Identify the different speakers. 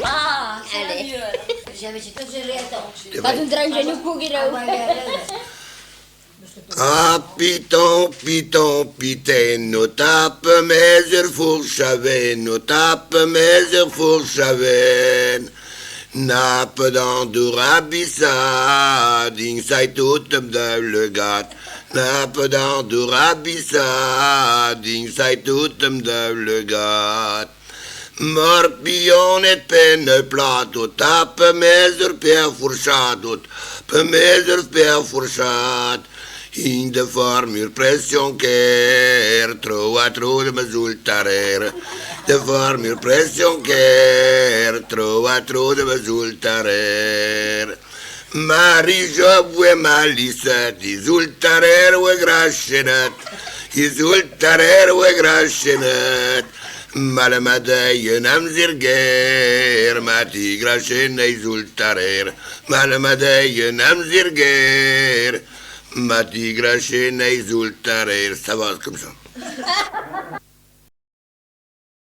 Speaker 1: Ah, c'est
Speaker 2: Allez.
Speaker 1: mieux. J'avais dit que je réattends.
Speaker 2: Pas de drangenu kugirau.
Speaker 3: Ah, piton, piton, piteno, tape mezer voor chaven, tape mezer voor chaven. Nape dan door Abissa, ding zij tot hem duidelijk gaat. Nape dan door Abissa, ding zij tot hem duidelijk gaat. Morpion et penne plato, tape mezer per forçato, tape mezer per forçat. In de formule pression care, tro a tro de resultarer. De formule pression care, tro a tro de resultarer. Marie job we malisat, isultarer we graschenet, isultarer we graschenet. Malamadeien am zirger, mati graschen isultarer. Malamadeien am zirger. Mati grachen exultarer, ça va comme ça.